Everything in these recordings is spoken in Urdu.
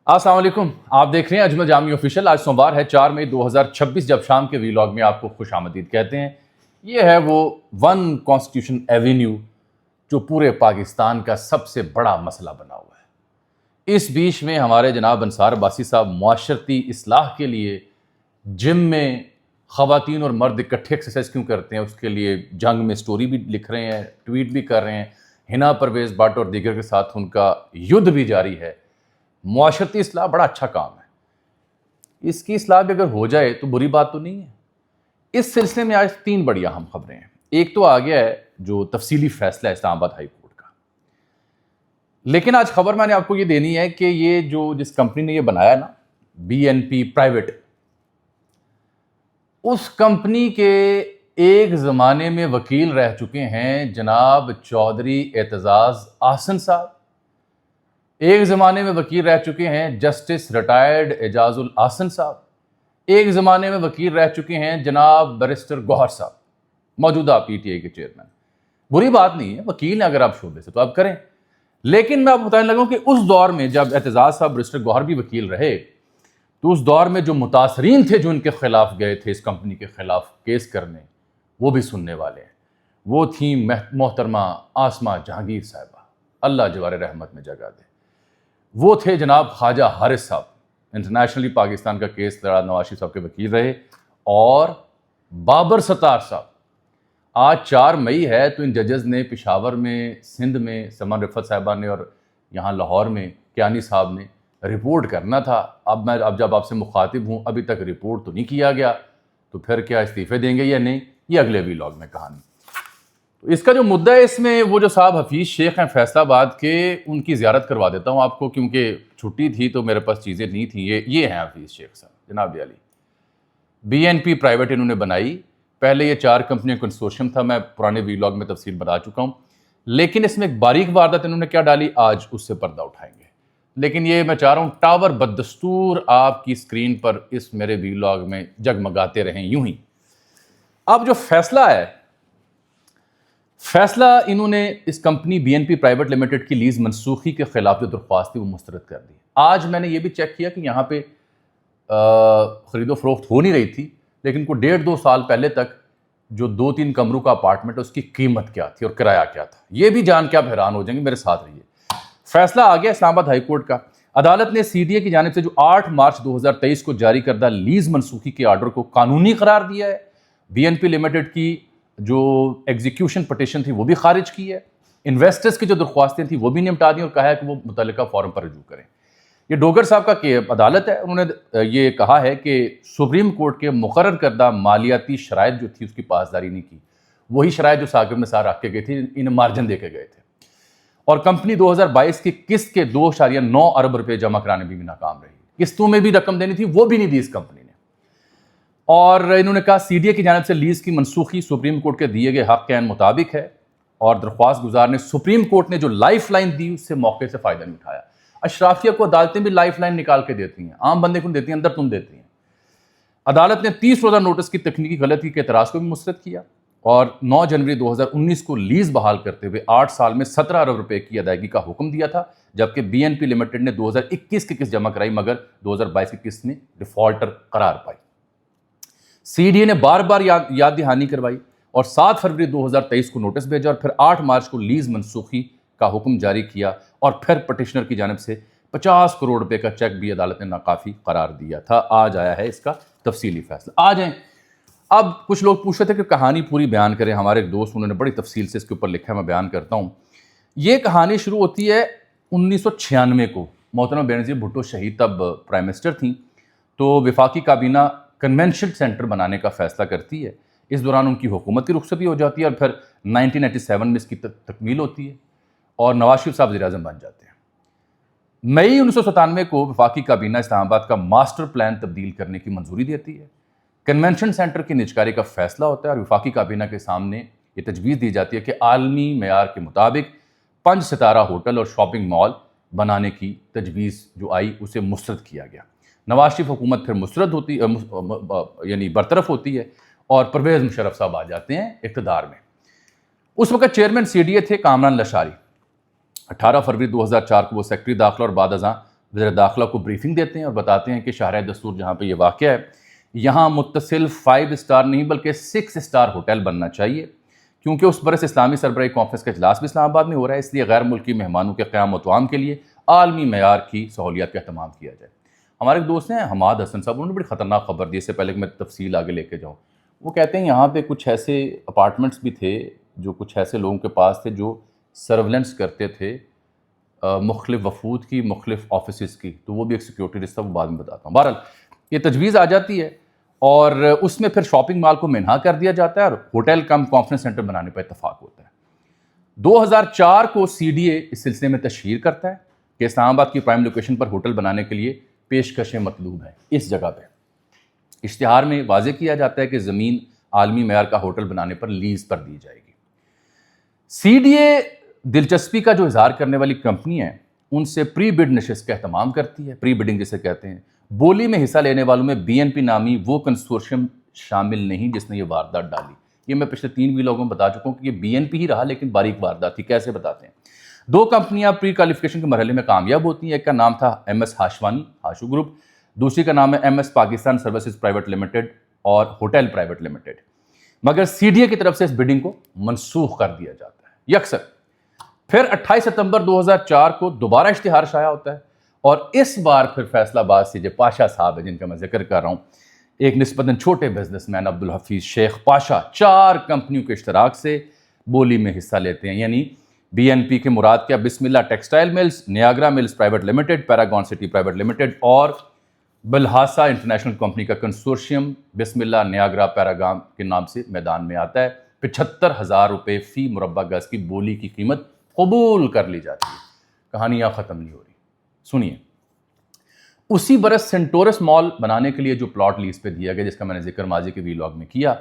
السلام علیکم، آپ دیکھ رہے ہیں اجمل جامی آفیشیل۔ آج سوموار ہے 4 مئی 2026۔ جب شام کے ویلاگ میں آپ کو خوش آمدید کہتے ہیں۔ یہ ہے وہ ون کانسٹیٹیوشن ایونیو جو پورے پاکستان کا سب سے بڑا مسئلہ بنا ہوا ہے۔ اس بیچ میں ہمارے جناب انصار عباسی صاحب معاشرتی اصلاح کے لیے جم میں خواتین اور مرد اکٹھے ایکسرسائز کیوں کرتے ہیں، اس کے لیے جنگ میں سٹوری بھی لکھ رہے ہیں، ٹویٹ بھی کر رہے ہیں۔ حنا پرویز بٹ اور دیگر کے ساتھ ان کا یدھ بھی جاری ہے۔ معاشرتی اصلاح بڑا اچھا کام ہے، اس کی اصلاح بھی اگر ہو جائے تو بری بات تو نہیں ہے۔ اس سلسلے میں آج 3 بڑی اہم خبریں ہیں۔ ایک تو آ گیا ہے جو تفصیلی فیصلہ ہے اسلام آباد ہائی کورٹ کا، لیکن آج خبر میں نے آپ کو یہ دینی ہے کہ یہ جس کمپنی نے یہ بنایا نا BNP پرائیویٹ، اس کمپنی کے ایک زمانے میں وکیل رہ چکے ہیں جناب چودھری اعتزاز احسن صاحب، ایک زمانے میں وکیل رہ چکے ہیں جسٹس ریٹائرڈ اعجاز الاحسن صاحب، ایک زمانے میں وکیل رہ چکے ہیں جناب بیرسٹر گوہر صاحب، موجودہ PTI کے چیئرمین۔ بری بات نہیں ہے، وکیل ہیں اگر آپ شعبے سے تو آپ کریں، لیکن میں آپ کو بتانے لگا ہوں کہ اس دور میں جب اعتزاز صاحب بیرسٹر گوہر بھی وکیل رہے تو اس دور میں جو متاثرین تھے جو ان کے خلاف گئے تھے اس کمپنی کے خلاف کیس کرنے، وہ بھی سننے والے ہیں۔ وہ تھیں محترمہ آسمہ جہانگیر صاحبہ، اللہ جوار رحمت میں جگہ دے۔ وہ تھے جناب خواجہ حارث صاحب، انٹرنیشنلی پاکستان کا کیس لڑا نواز شریف صاحب کے وکیل رہے، اور بابر ستار صاحب۔ آج 4 مئی ہے تو ان ججز نے پشاور میں، سندھ میں سمن رفت صاحبہ نے، اور یہاں لاہور میں کیانی صاحب نے رپورٹ کرنا تھا۔ اب جب آپ سے مخاطب ہوں ابھی تک رپورٹ تو نہیں کیا گیا، تو پھر کیا استعفے دیں گے یا نہیں، یہ اگلے ویلاگ میں کہانی۔ تو اس کا جو مدعا ہے، اس میں وہ جو صاحب حفیظ شیخ ہیں فیصل آباد کے، ان کی زیارت کروا دیتا ہوں آپ کو، کیونکہ چھٹی تھی تو میرے پاس چیزیں نہیں تھیں۔ یہ ہیں حفیظ شیخ صاحب، جناب علی BNP پرائیویٹ انہوں نے بنائی۔ پہلے یہ 4 کمپنیوں کنسورشیم تھا، میں پرانے ویلاگ میں تفصیل بتا چکا ہوں، لیکن اس میں ایک باریک واردات انہوں نے کیا ڈالی، آج اس سے پردہ اٹھائیں گے۔ لیکن یہ میں چاہ رہا ہوں ٹاور بدستور آپ کی اسکرین پر اس میرے ویلاگ میں جگمگاتے رہیں یوں ہی۔ اب جو فیصلہ ہے، فیصلہ انہوں نے اس کمپنی BNP پرائیویٹ لمیٹڈ کی لیز منسوخی کے خلاف جو درخواست تھی وہ مسترد کر دی۔ آج میں نے یہ بھی چیک کیا کہ یہاں پہ خرید و فروخت ہو نہیں رہی تھی، لیکن کوئی 1.5-2 سال پہلے تک جو 2-3 کمروں کا اپارٹمنٹ ہے اس کی قیمت کیا تھی اور کرایہ کیا تھا، یہ بھی جان کے آپ حیران ہو جائیں گے، میرے ساتھ رہیے۔ فیصلہ آ گیا اسلام آباد ہائی کورٹ کا۔ عدالت نے CDA کی جانب سے جو 8 مارچ 2023 کو جاری کردہ لیز منسوخی کے آرڈر کو قانونی قرار دیا ہے۔ BNP لمیٹڈ کی جو ایگزیکیوشن پٹیشن تھی وہ بھی خارج کی ہے، انویسٹرز کی جو درخواستیں تھیں وہ بھی نمٹا دیں، اور کہا ہے کہ وہ متعلقہ فورم پر رجوع کریں۔ یہ ڈوگر صاحب کا عدالت ہے، انہوں نے یہ کہا ہے کہ سپریم کورٹ کے مقرر کردہ مالیاتی شرائط جو تھی اس کی پاسداری نہیں کی، وہی شرائط جو ثاقب نثار رکھ کے گئے تھے، انہیں مارجن دے کے گئے تھے، اور کمپنی 2022 کی قسط کے 2.9 ارب روپے جمع کرانے میں بھی ناکام رہی۔ قسطوں میں بھی رقم دینی تھی، وہ بھی نہیں دی اس کمپنی نے۔ اور انہوں نے کہا CDA کی جانب سے لیز کی منسوخی سپریم کورٹ کے دیے گئے حق کے عین مطابق ہے، اور درخواست گزار نے سپریم کورٹ نے جو لائف لائن دی اس سے موقع سے فائدہ نہیں اٹھایا۔ اشرافیہ کو عدالتیں بھی لائف لائن نکال کے دیتی ہیں، عام بندے کو دیتی ہیں، اندر تم دیتی ہیں۔ عدالت نے 30 روزہ نوٹس کی تکنیکی غلطی کے اعتراض کو بھی مسترد کیا، اور 9 جنوری 2019 کو لیز بحال کرتے ہوئے 8 سال میں 17 ارب روپے کی ادائیگی کا حکم دیا تھا، جبکہ BNP لمیٹڈ نے 2021 کی قسط جمع کرائی، مگر 2022 کی قسط میں ڈیفالٹر قرار پائی۔ CDA نے بار بار یاد دہانی کروائی، اور 7 فروری 2023 کو نوٹس بھیجا، اور پھر 8 مارچ کو لیز منسوخی کا حکم جاری کیا، اور پھر پٹیشنر کی جانب سے 50 کروڑ روپے کا چیک بھی عدالت نے ناکافی قرار دیا تھا۔ آج آیا ہے اس کا تفصیلی فیصلہ۔ آ جائیں، اب کچھ لوگ پوچھ رہے تھے کہ کہانی پوری بیان کریں، ہمارے ایک دوست انہوں نے بڑی تفصیل سے اس کے اوپر لکھا ہے، میں بیان کرتا ہوں۔ یہ کہانی شروع ہوتی ہے 1996 کو، محترمہ بینظیر بھٹو شہید تب پرائم منسٹر تھیں، تو وفاقی کابینہ کنونشن سینٹر بنانے کا فیصلہ کرتی ہے۔ اس دوران ان کی حکومت کی رخصتی ہو جاتی ہے، اور پھر 1997 میں اس کی تکمیل ہوتی ہے، اور نواز شریف صاحب وزیر اعظم بن جاتے ہیں۔ مئی 1997 کو وفاقی کابینہ اسلام آباد کا ماسٹر پلان تبدیل کرنے کی منظوری دیتی ہے۔ کنونشن سینٹر کی نجکاری کا فیصلہ ہوتا ہے، اور وفاقی کابینہ کے سامنے یہ تجویز دی جاتی ہے کہ عالمی معیار کے مطابق 5 ستارہ ہوٹل اور شاپنگ مال بنانے کی تجویز جو آئی اسے مسترد کیا گیا۔ نواز شریف حکومت پھر مسترد ہوتی یعنی برطرف ہوتی ہے، اور پرویز مشرف صاحب آ جاتے ہیں اقتدار میں۔ اس وقت چیئرمین CDA تھے کامران لاشاری۔ 18 فروری 2004 کو وہ سیکرٹری داخلہ اور بعد ازاں وزیر داخلہ کو بریفنگ دیتے ہیں اور بتاتے ہیں کہ شاہراہ دستور جہاں پہ یہ واقع ہے یہاں متصل 5 اسٹار نہیں بلکہ 6 اسٹار ہوٹل بننا چاہیے، کیونکہ اس برس اسلامی سربراہی کانفرنس کا اجلاس بھی اسلام آباد میں ہو رہا ہے، اس لیے غیر ملکی مہمانوں کے قیام و طعام کے لیے عالمی معیار کی سہولیات کا اہتمام کیا جائے۔ ہمارے ایک دوست ہیں حماد حسن صاحب، انہوں نے بڑی خطرناک خبر دی، اس سے پہلے کہ میں تفصیل آگے لے کے جاؤں۔ وہ کہتے ہیں یہاں پہ کچھ ایسے اپارٹمنٹس بھی تھے جو کچھ ایسے لوگوں کے پاس تھے جو سرویلنس کرتے تھے مختلف وفود کی، مختلف آفیسز کی، تو وہ بھی ایک سیکیورٹی رسک تھا، وہ بعد میں بتاتا ہوں۔ بہرحال یہ تجویز آ جاتی ہے اور اس میں پھر شاپنگ مال کو منہا کر دیا جاتا ہے اور ہوٹل کم کانفرنس سینٹر بنانے پر اتفاق ہوتا ہے۔ 2004 کو CDA اس سلسلے میں تشہیر کرتا ہے کہ اسلام آباد کی پرائم لوکیشن پر ہوٹل بنانے کے لیے پیشکشیں مطلوب ہیں اس جگہ پہ۔ اشتہار میں واضح کیا جاتا ہے کہ زمین عالمی معیار کا ہوٹل بنانے پر لیز پر دی جائے گی۔ CDA دلچسپی کا جو اظہار کرنے والی کمپنی ہے ان سے پری بڈ نشست کا اہتمام کرتی ہے، پری بڈنگ جسے کہتے ہیں۔ بولی میں حصہ لینے والوں میں BNP نامی وہ کنسورشیم شامل نہیں جس نے یہ واردات ڈالی۔ یہ میں پچھلے 3 ویلاگوں میں بتا چکا ہوں کہ یہ BNP ہی رہا لیکن باریک واردات تھی، کیسے بتاتے ہیں۔ 2 کمپنیاں پری کوالیفیکیشن کے مرحلے میں کامیاب ہوتی ہیں، ایک کا نام تھا MS ہاشوانی ہاشو گروپ، دوسری کا نام ہے MS Pakistan services private limited اور ہوٹل پرائیویٹ لمیٹڈ، مگر CDA کی طرف سے اس بڈنگ کو منسوخ کر دیا جاتا ہے یکسر۔ پھر 28 ستمبر 2004 کو دوبارہ اشتہار شائع ہوتا ہے اور اس بار پھر فیصلہ آباد سے جو پاشا صاحب ہے جن کا میں ذکر کر رہا ہوں، ایک نسبتاً چھوٹے بزنس مین عبدالحفیظ شیخ پاشا 4 کمپنیوں کے اشتراک سے بولی میں حصہ لیتے ہیں، یعنی BNP کے مراد کیا، Bismillah textile mills, Niagara mills private limited, Paragon city private limited اور بلحاصہ انٹرنیشنل کمپنی کا consortium Bismillah Niagara paragon کے نام سے میدان میں آتا ہے۔ 75,000 روپے فی مربع گز کی بولی کی قیمت قبول کر لی جاتی ہے۔ کہانی یہاں ختم نہیں ہو رہی، سنیے۔ اسی برس سینٹورس مال بنانے کے لیے جو پلاٹ لیز پہ دیا گیا جس کا میں نے ذکر ماضی کے ویلاگ میں کیا،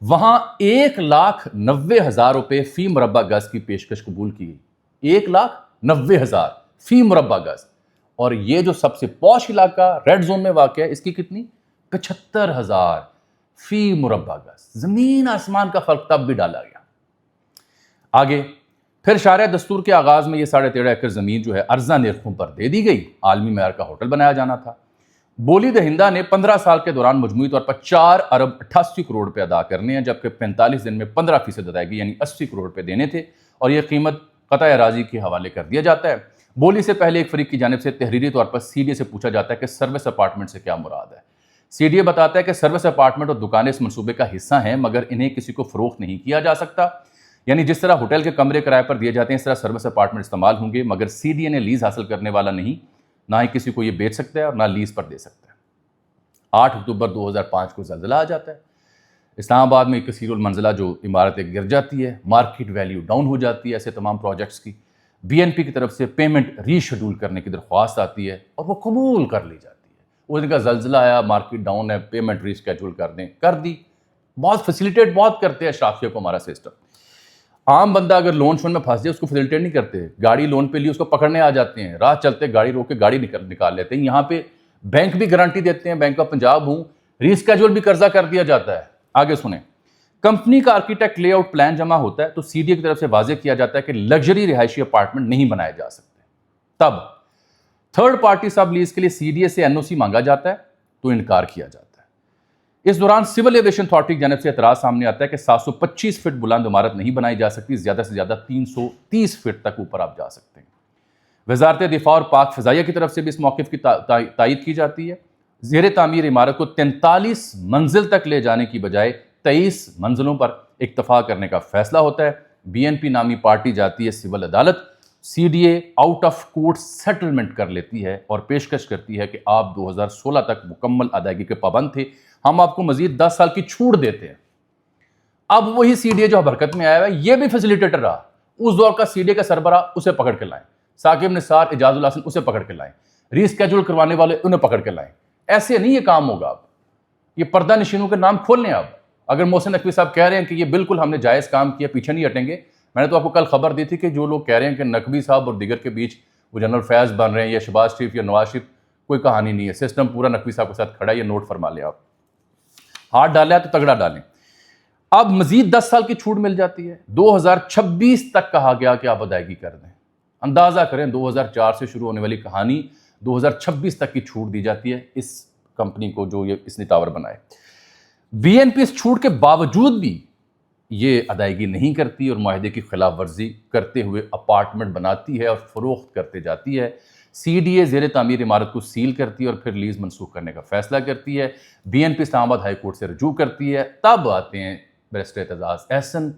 وہاں 1,90,000 روپے فی مربع گز کی پیشکش قبول کی گئی۔ 1,90,000 فی مربع گز، اور یہ جو سب سے پوش علاقہ ریڈ زون میں واقع ہے اس کی کتنی؟ 75,000 فی مربع گز۔ زمین آسمان کا فرق تب بھی ڈالا گیا۔ آگے پھر شاہراہ دستور کے آغاز میں یہ 13.5 ایکڑ زمین جو ہے ارزاں نرخوں پر دے دی گئی، عالمی معیار کا ہوٹل بنایا جانا تھا۔ بولی دہندہ نے 15 سال کے دوران مجموعی طور پر 4 ارب 88 کروڑ روپے ادا کرنے ہیں، جبکہ 45 دن میں 15% ادائیگی یعنی 80 کروڑ روپے دینے تھے، اور یہ قیمت قطع اراضی کے حوالے کر دیا جاتا ہے۔ بولی سے پہلے ایک فریق کی جانب سے تحریری طور پر CDA سے پوچھا جاتا ہے کہ سروس اپارٹمنٹ سے کیا مراد ہے۔ CDA بتاتا ہے کہ سروس اپارٹمنٹ اور دکانیں اس منصوبے کا حصہ ہیں مگر انہیں کسی کو فروخت نہیں کیا جا سکتا، یعنی جس طرح ہوٹل کے کمرے کرائے پر دیے جاتے ہیں اس طرح سروس اپارٹمنٹ استعمال ہوں گے، مگر CDA نے لیز حاصل کرنے والا نہیں، نہ ہی کسی کو یہ بیچ سکتا ہے اور نہ لیز پر دے سکتا ہے۔ 8 اکتوبر 2005 کو زلزلہ آ جاتا ہے۔ اسلام آباد میں کثیر المنزلہ جو عمارت ایک گر جاتی ہے، مارکیٹ ویلیو ڈاؤن ہو جاتی ہے ایسے تمام پروجیکٹس کی۔ BNP کی طرف سے پیمنٹ ری شیڈول کرنے کی درخواست آتی ہے اور وہ قبول کر لی جاتی ہے۔ وہ ان کا زلزلہ آیا، مارکیٹ ڈاؤن ہے، پیمنٹ ری شیڈول کر دیں، کر دی۔ بہت فیسیلیٹیٹ بہت کرتے ہیں اشرافیہ کو ہمارا سسٹم۔ عام بندہ اگر لون شون میں پھنس جائے اس کو فیسیلیٹیٹ نہیں کرتے، گاڑی لون پہ لی اس کو پکڑنے آ جاتے ہیں، راہ چلتے گاڑی روک کے گاڑی نکال لیتے ہیں۔ یہاں پہ بینک بھی گارنٹی دیتے ہیں، بینک آف پنجاب ہوں، ری اسکیجول بھی قرضہ کر دیا جاتا ہے۔ آگے سنیں، کمپنی کا آرکیٹیکٹ لے آؤٹ پلان جمع ہوتا ہے تو CDA کی طرف سے واضح کیا جاتا ہے کہ لگژری رہائشی اپارٹمنٹ نہیں بنائے جا سکتے۔ تب تھرڈ پارٹی سب لیز کے لیے CDA سے NOC مانگا جاتا ہے تو انکار کیا جاتا ہے۔ اس دوران سول ایویشن اتھارٹی کی جانب سے اعتراض سامنے آتا ہے کہ 725 فٹ بلند عمارت نہیں بنائی جا سکتی، زیادہ سے زیادہ 330 فٹ تک اوپر آپ جا سکتے ہیں۔ وزارت دفاع اور پاک فضائیہ کی طرف سے بھی اس موقف کی تائید کی جاتی ہے۔ زیر تعمیر عمارت کو 43 منزل تک لے جانے کی بجائے 23 منزلوں پر اکتفا کرنے کا فیصلہ ہوتا ہے۔ BNP نامی پارٹی جاتی ہے سول عدالت، CDA out of court settlement کر لیتی ہے اور پیشکش کرتی ہے کہ آپ 2016 تک مکمل ادائیگی کے پابند تھے، ہم آپ کو مزید 10 سال کی چھوٹ دیتے ہیں۔ اب وہی CDA جو حرکت میں آیا ہے یہ بھی فیسیلیٹیٹر رہا۔ اس دور کا CDA کا سربراہ اسے پکڑ کے لائیں، ثاقب نثار، اعجاز الحسن اسے پکڑ کے لائیں، ری اسکیجول کروانے والے انہیں پکڑ کے لائیں۔ ایسے نہیں یہ کام ہوگا۔ اب یہ پردہ نشینوں کے نام کھول لیں۔ اب اگر محسن نقوی صاحب کہہ رہے ہیں کہ یہ بالکل ہم نے جائز کام کیا، پیچھے نہیں ہٹیں گے۔ میں نے تو آپ کو کل خبر دی تھی کہ جو لوگ کہہ رہے ہیں کہ نقوی صاحب اور دیگر کے بیچ وہ جنرل فیض بن رہے ہیں یا شہباز شریف یا نواز شریف، کوئی کہانی نہیں ہے، سسٹم پورا نقوی صاحب کے ساتھ کھڑا ہے، یہ نوٹ فرما لیں۔ آپ ہاتھ ڈالا ہے تو تگڑا ڈالیں۔ اب مزید 10 سال کی چھوٹ مل جاتی ہے۔ 2026 تک کہا گیا کہ آپ ادائیگی کر دیں۔ اندازہ کریں 2004 سے شروع ہونے والی کہانی 2026 تک کی چھوٹ دی جاتی ہے اس کمپنی کو جو اس نے ٹاور بنائے. بی این پی اس چھوٹ کے باوجود بھی یہ ادائیگی نہیں کرتی اور معاہدے کی خلاف ورزی کرتے ہوئے اپارٹمنٹ بناتی ہے اور فروخت کرتے جاتی ہے. سی ڈی اے زیر تعمیر عمارت کو سیل کرتی ہے اور پھر لیز منسوخ کرنے کا فیصلہ کرتی ہے. بی این پی اسلام آباد ہائی کورٹ سے رجوع کرتی ہے. تب آتے ہیں بیرسٹر اعتزاز احسن،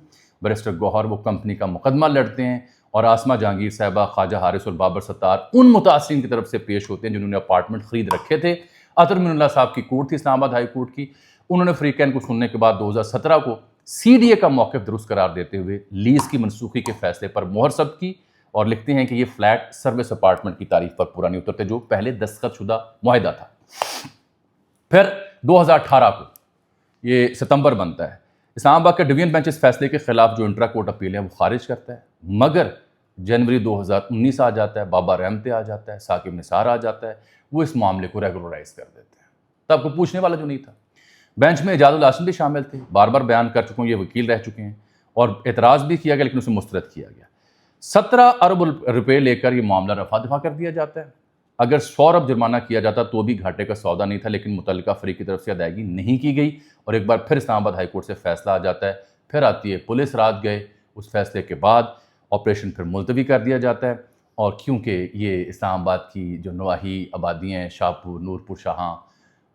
بیرسٹر گوہر، وہ کمپنی کا مقدمہ لڑتے ہیں اور آسمہ جہانگیر صاحبہ، خواجہ حارث اور بابر ستار ان متاثرین کی طرف سے پیش ہوتے ہیں جنہوں نے اپارٹمنٹ خرید رکھے تھے. اطہر من اللہ صاحب کی کورٹ تھی اسلام آباد ہائی کورٹ کی. انہوں نے فریقین کو سننے کے بعد 2017 کو سی ڈی اے کا موقف درست قرار دیتے ہوئے لیز کی منسوخی کے فیصلے پر مہر ثبت کی اور لکھتے ہیں کہ یہ فلیٹ سروس اپارٹمنٹ کی تعریف پر پورا نہیں اترتے جو پہلے دستخط شدہ معاہدہ تھا. پھر 2018 کو یہ ستمبر بنتا ہے. اسلام آباد کا ڈویژن بینچ اس فیصلے کے خلاف جو انٹرا کورٹ اپیل ہے وہ خارج کرتا ہے، مگر جنوری 2019 آ جاتا ہے، بابا رحمتے آ جاتا ہے، ثاقب نثار آ جاتا ہے، وہ اس معاملے کو ریگولرائز کر دیتے ہیں. تب کوئی پوچھنے والا جو نہیں تھا. بینچ میں اعجاز الحسن بھی شامل تھے، بار بار بیان کر چکے ہیں، یہ وکیل رہ چکے ہیں اور اعتراض بھی کیا گیا لیکن اسے مسترد کیا گیا. 17 ارب روپے لے کر یہ معاملہ رفع دفع کر دیا جاتا ہے. اگر 100 ارب جرمانہ کیا جاتا تو بھی گھاٹے کا سودا نہیں تھا، لیکن متعلقہ فریق کی طرف سے ادائیگی نہیں کی گئی اور ایک بار پھر اسلام آباد ہائی کورٹ سے فیصلہ آ جاتا ہے. پھر آتی ہے پولیس رات گئے. اس فیصلے کے بعد آپریشن پھر ملتوی کر دیا جاتا ہے اور کیونکہ یہ اسلام آباد کی جو نواحی آبادیاں ہیں، شاہپور، نورپور شاہاں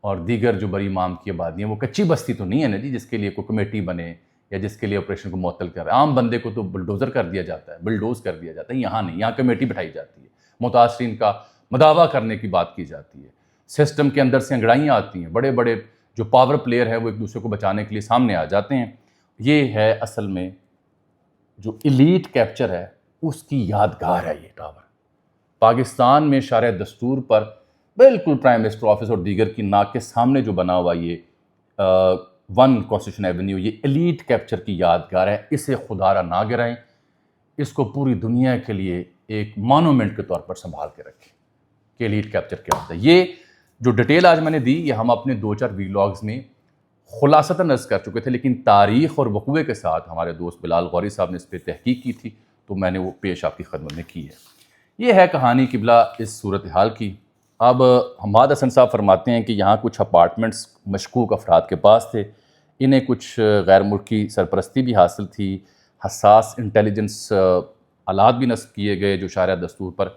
اور دیگر جو بری امام کی آبادیاں، وہ کچی بستی تو نہیں ہے نا جی جس کے لیے کوئی کمیٹی بنے یا جس کے لیے آپریشن کو معطل کر. عام بندے کو تو بلڈوزر کر دیا جاتا ہے، بلڈوز کر دیا جاتا ہے. یہاں نہیں، یہاں کمیٹی بٹھائی جاتی ہے، متاثرین کا مداوع کرنے کی بات کی جاتی ہے. سسٹم کے اندر سے انگڑائیاں آتی ہیں، بڑے بڑے جو پاور پلیئر ہیں وہ ایک دوسرے کو بچانے کے لیے سامنے آ جاتے ہیں. یہ ہے اصل میں جو ایلیٹ کیپچر ہے اس کی یادگار ہے. یہ ٹاور پاکستان میں شارع دستور پر بالکل پرائم منسٹر آفس اور دیگر کی ناک کے سامنے جو بنا ہوا یہ 1 کانسٹیٹیوشن ایونیو، یہ ایلیٹ کیپچر کی یادگار ہے. اسے خدا را نہ گرائیں، اس کو پوری دنیا کے لیے ایک مانومنٹ کے طور پر سنبھال کے رکھیں کہ ایلیٹ کیپچر کیا ہوتا ہے. یہ جو ڈیٹیل آج میں نے دی یہ ہم اپنے 2-4 ویلاگز میں خلاصتاً عرض کر چکے تھے، لیکن تاریخ اور وقوعے کے ساتھ ہمارے دوست بلال غوری صاحب نے اس پہ تحقیق کی تھی تو میں نے وہ پیش آپ کی خدمت میں کی ہے. یہ ہے کہانی قبلہ اس صورتحال کی. اب حماد حسن صاحب فرماتے ہیں کہ یہاں کچھ اپارٹمنٹس مشکوک افراد کے پاس تھے، انہیں کچھ غیر ملکی سرپرستی بھی حاصل تھی، حساس انٹیلیجنس آلات بھی نصب کیے گئے جو شارع دستور پر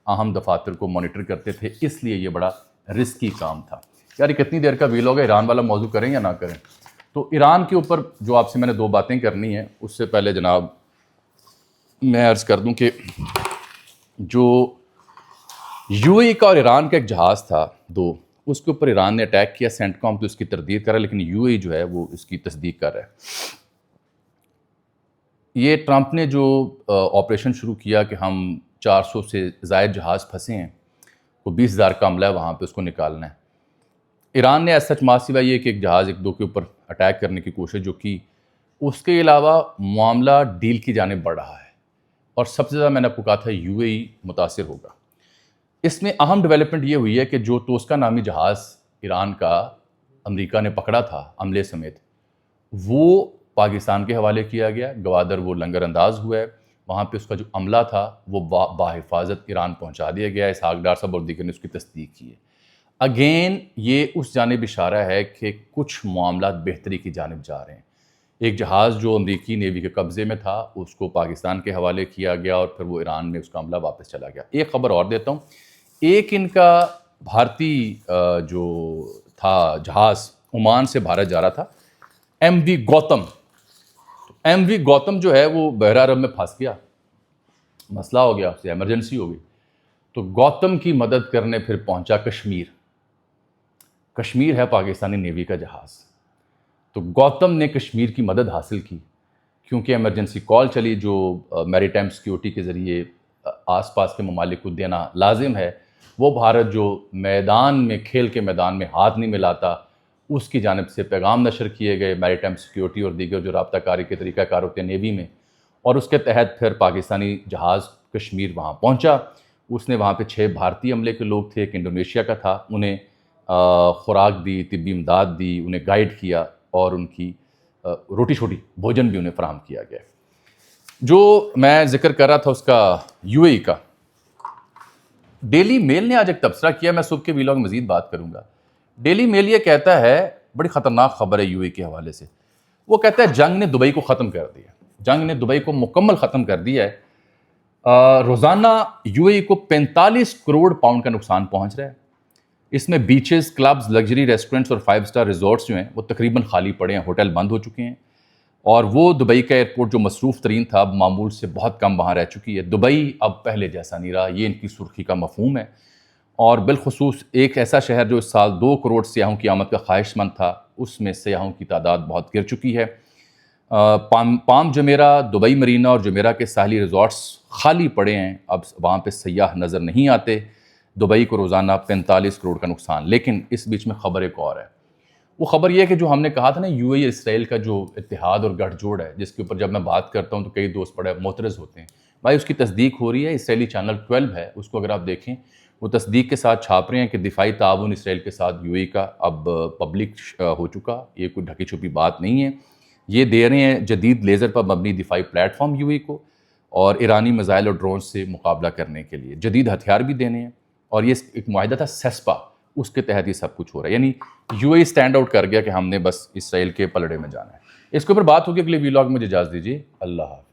اہم دفاتر کو مانیٹر کرتے تھے، اس لیے یہ بڑا رسکی کام تھا. یار یہ کتنی دیر کا ویلاگ ہے، ایران والا موضوع کریں یا نہ کریں؟ تو ایران کے اوپر جو آپ سے میں نے 2 باتیں کرنی ہیں، اس سے پہلے جناب میں عرض کر دوں کہ جو یو اے کا اور ایران کا ایک جہاز تھا 2، اس کے اوپر ایران نے اٹیک کیا. سینٹ کام تو اس کی تردید کر رہا ہے لیکن یو اے جو ہے وہ اس کی تصدیق کر رہا ہے. یہ ٹرمپ نے جو آپریشن شروع کیا کہ ہم 400 سے زائد جہاز پھنسے ہیں، وہ 20,000 کا عملہ ہے وہاں پہ اس کو نکالنا ہے. ایران نے ایز سچ ماں سوائے یہ کہ ایک جہاز 1-2 کے اوپر اٹیک کرنے کی کوشش جو کی، اس کے علاوہ معاملہ ڈیل کی جانب بڑھ رہا ہے اور سب سے زیادہ میں نے آپ کو کہا تھا یو اے ای متاثر ہوگا. اس میں اہم ڈیولپمنٹ یہ ہوئی ہے کہ جو توسکا نامی جہاز ایران کا امریکہ نے پکڑا تھا عملے سمیت، وہ پاکستان کے حوالے کیا گیا. گوادر وہ لنگر انداز ہوا ہے، وہاں پہ اس کا جو عملہ تھا وہ باحفاظت ایران پہنچا دیا گیا ہے. اسحاق ڈار صاحب اور دیگر نے اس کی تصدیق کی ہے. اگین یہ اس جانب اشارہ ہے کہ کچھ معاملات بہتری کی جانب جا رہے ہیں. ایک جہاز جو امریکی نیوی کے قبضے میں تھا اس کو پاکستان کے حوالے کیا گیا اور پھر وہ ایران میں اس کا عملہ واپس چلا گیا. ایک خبر اور دیتا ہوں، ایک ان کا بھارتی جو تھا جہاز عمان سے بھارت جا رہا تھا، ایم وی گوتم. ایم وی گوتم جو ہے وہ بحر عرب میں پھنس گیا، مسئلہ ہو گیا، اس سے ایمرجنسی ہو گئی. تو گوتم کی مدد کرنے پھر پہنچا کشمیر. کشمیر ہے پاکستانی نیوی کا جہاز. تو گوتم نے کشمیر کی مدد حاصل کی کیونکہ ایمرجنسی کال چلی جو میری ٹائم سیکیورٹی کے ذریعے آس پاس کے ممالک کو دینا لازم ہے. وہ بھارت جو میدان میں کھیل کے میدان میں ہاتھ نہیں ملاتا، اس کی جانب سے پیغام نشر کیے گئے میری ٹائم سیکیورٹی اور دیگر جو رابطہ کاری کے طریقہ کار ہوتے ہیں نیوی میں، اور اس کے تحت پھر پاکستانی جہاز کشمیر وہاں پہنچا. اس نے وہاں پہ 6 بھارتی عملے کے لوگ تھے، ایک انڈونیشیا کا تھا، انہیں خوراک دی، طبی امداد دی، انہیں گائیڈ کیا اور ان کی روٹی چھوٹی بھوجن بھی انہیں فراہم کیا گیا. جو میں ذکر کر رہا تھا اس کا یو اے ای کا، ڈیلی میل نے آج ایک تبصرہ کیا، میں صبح کے ویلاگ میں مزید بات کروں گا۔ ڈیلی میل یہ کہتا ہے، بڑی خطرناک خبر ہے یو اے کے حوالے سے، وہ کہتا ہے جنگ نے دبئی کو ختم کر دیا، جنگ نے دبئی کو مکمل ختم کر دیا ہے۔ روزانہ یو اے کو 45 کروڑ پاؤنڈ کا نقصان پہنچ رہا ہے۔ اس میں بیچز، کلبز، لگژری ریسٹورنٹس اور 5 اسٹار ریزورٹس جو ہیں وہ تقریباً خالی پڑے ہیں، ہوٹل بند ہو چکے ہیں، اور وہ دبئی کا ایئرپورٹ جو مصروف ترین تھا اب معمول سے بہت کم وہاں رہ چکی ہے۔ دبئی اب پہلے جیسا نہیں رہا، یہ ان کی سرخی کا مفہوم ہے، اور بالخصوص ایک ایسا شہر جو اس سال 2 کروڑ سیاحوں کی آمد کا خواہش مند تھا، اس میں سیاحوں کی تعداد بہت گر چکی ہے۔ پام جمیرہ، دبئی مرینا اور جمیرہ کے ساحلی ریزورٹس خالی پڑے ہیں، اب وہاں پہ سیاح نظر نہیں آتے۔ دبئی کو روزانہ 45 کروڑ کا نقصان۔ لیکن اس بیچ میں خبر ایک اور ہے، وہ خبر یہ ہے کہ جو ہم نے کہا تھا نا یو اے اسرائیل کا جو اتحاد اور گٹھ جوڑ ہے، جس کے اوپر جب میں بات کرتا ہوں تو کئی دوست بڑے معترض ہوتے ہیں، بھائی اس کی تصدیق ہو رہی ہے۔ اسرائیلی چینل 12 ہے، اس کو اگر آپ دیکھیں، وہ تصدیق کے ساتھ چھاپ رہے ہیں کہ دفاعی تعاون اسرائیل کے ساتھ یو اے کا اب پبلک ہو چکا، یہ کوئی ڈھکی چھپی بات نہیں ہے۔ یہ دے رہے ہیں جدید لیزر پر مبنی دفاعی پلیٹ فارم یو اے کو، اور ایرانی میزائل اور ڈرون سے مقابلہ کرنے کے لیے جدید ہتھیار بھی دینے ہیں، اور یہ ایک معاہدہ تھا سیسپا، اس کے تحت یہ سب کچھ ہو رہا ہے۔ یعنی یو اے اسٹینڈ آؤٹ کر گیا کہ ہم نے بس اسرائیل کے پلڑے میں جانا ہے۔ اس کے اوپر بات ہوگی اگلے ویلاگ میں، مجھے اجازت دیجیے، اللہ حافظ۔